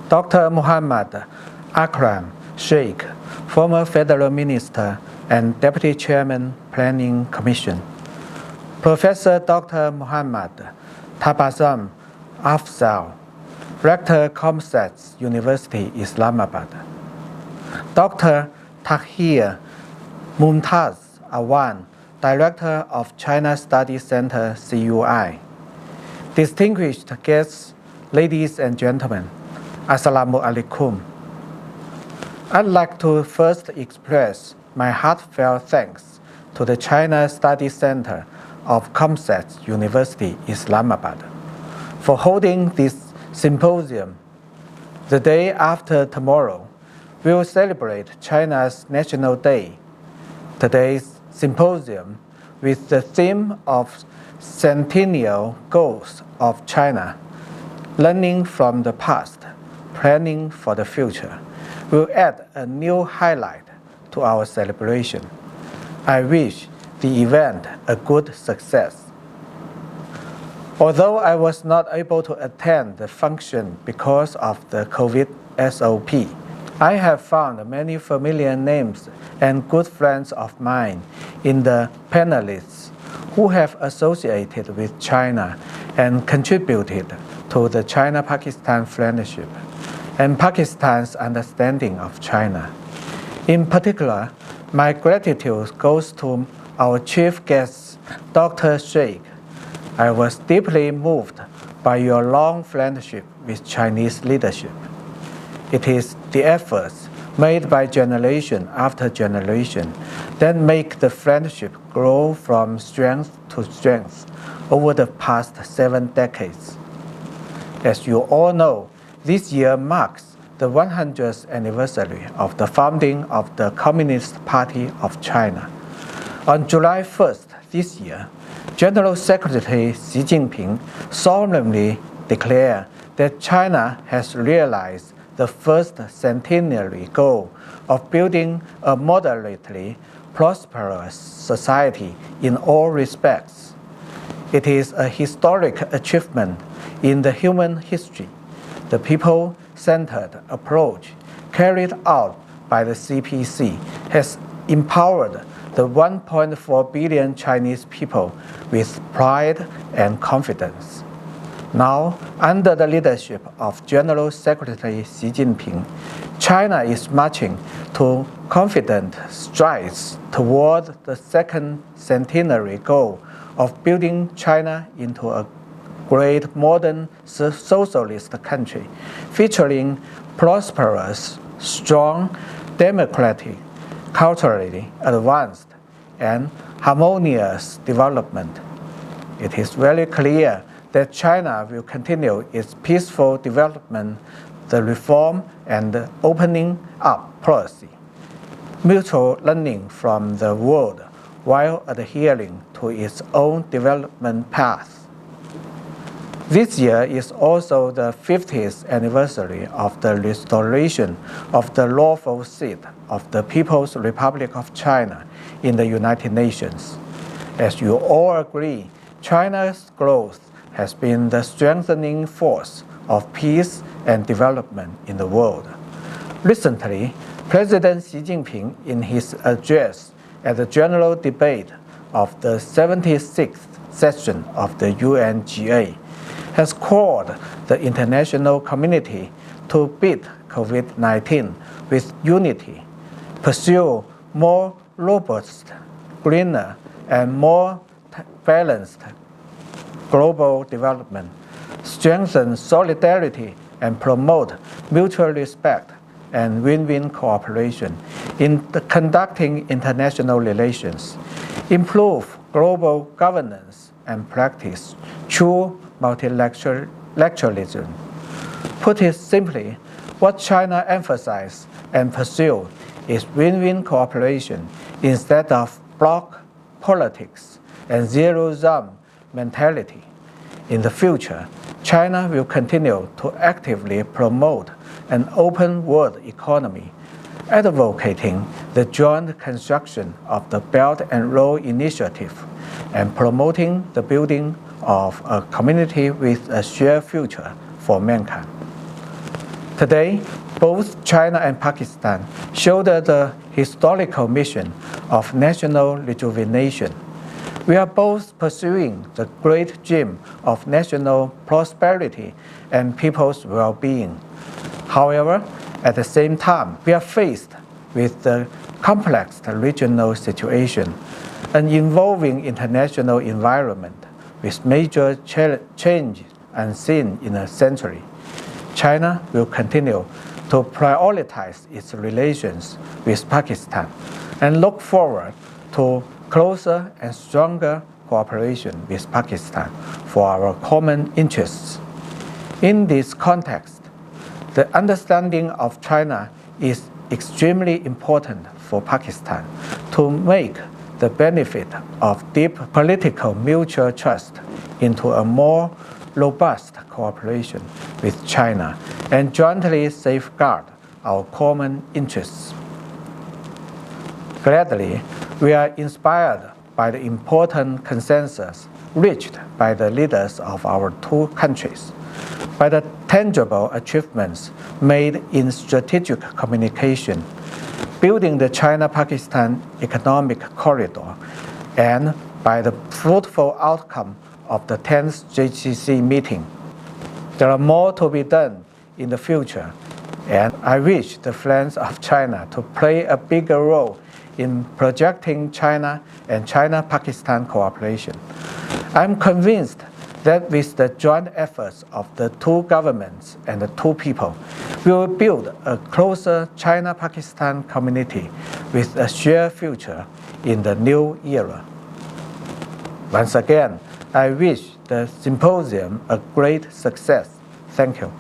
Dr. Muhammad Akram Sheikh, former Federal Minister and Deputy Chairman, Planning Commission. Professor Dr. Muhammad Tabassum Afzal, Rector, ComStats University, Islamabad. Dr. Tahir Mumtaz Awan, Director of China Study Center, CUI. Distinguished guests, ladies and gentlemen, Assalamu alaikum. I'd like to first express my heartfelt thanks to the China Study Center of ComStats University, Islamabad, for holding this symposium. The day after tomorrow, we will celebrate China's National Day. Today's symposium, with the theme of Centennial Goals of China, learning from the past, planning for the future, will add a new highlight to our celebration. I wish the event a good success. Although I was not able to attend the function because of the COVID SOP, I have found many familiar names and good friends of mine in the panelists who have associated with China and contributed to the China-Pakistan friendship and Pakistan's understanding of China. In particular, my gratitude goes to our chief guest, Dr. Sheikh. I was deeply moved by your long friendship with Chinese leadership. It is the efforts made by generation after generation that make the friendship grow from strength to strength over the past 7 decades. As you all know, this year marks the 100th anniversary of the founding of the Communist Party of China. On July 1st this year, General Secretary Xi Jinping solemnly declared that China has realized the first centenary goal of building a moderately prosperous society in all respects. It is a historic achievement in the human history. The people-centered approach carried out by the CPC has empowered the 1.4 billion Chinese people with pride and confidence. Now, under the leadership of General Secretary Xi Jinping, China is marching to confident strides toward the second centenary goal of building China into a great modern socialist country, featuring prosperous, strong, democratic, culturally advanced, and harmonious development. It is very clear that China will continue its peaceful development, the reform and the opening up policy, mutual learning from the world while adhering to its own development path. This year is also the 50th anniversary of the restoration of the lawful seat of the People's Republic of China in the United Nations. As you all agree, China's growth has been the strengthening force of peace and development in the world. Recently, President Xi Jinping, in his address at the general debate of the 76th session of the UNGA, has called the international community to beat COVID-19 with unity, pursue more robust, greener, and more balanced global development, strengthen solidarity, and promote mutual respect and win-win cooperation in conducting international relations, improve global governance and practice true multilateralism. Put it simply, what China emphasizes and pursues is win-win cooperation instead of bloc politics and zero-sum mentality. In the future, China will continue to actively promote an open world economy, advocating the joint construction of the Belt and Road Initiative and promoting the building of a community with a shared future for mankind. Today, both China and Pakistan shoulder the historical mission of national rejuvenation. We are both pursuing the great dream of national prosperity and people's well-being. However, at the same time, we are faced with the complex regional situation, an evolving international environment with major change unseen in a century. China will continue to prioritize its relations with Pakistan and look forward to closer and stronger cooperation with Pakistan for our common interests. In this context, the understanding of China is extremely important for Pakistan to make the benefit of deep political mutual trust into a more robust cooperation with China and jointly safeguard our common interests. Gladly, we are inspired by the important consensus reached by the leaders of our two countries, by the tangible achievements made in strategic communication, building the China-Pakistan Economic Corridor, and by the fruitful outcome of the 10th JCC meeting. There are more to be done in the future, and I wish the friends of China to play a bigger role in projecting China and China-Pakistan cooperation. I'm convinced that with the joint efforts of the two governments and the two people, we will build a closer China-Pakistan community with a shared future in the new era. Once again, I wish the symposium a great success. Thank you.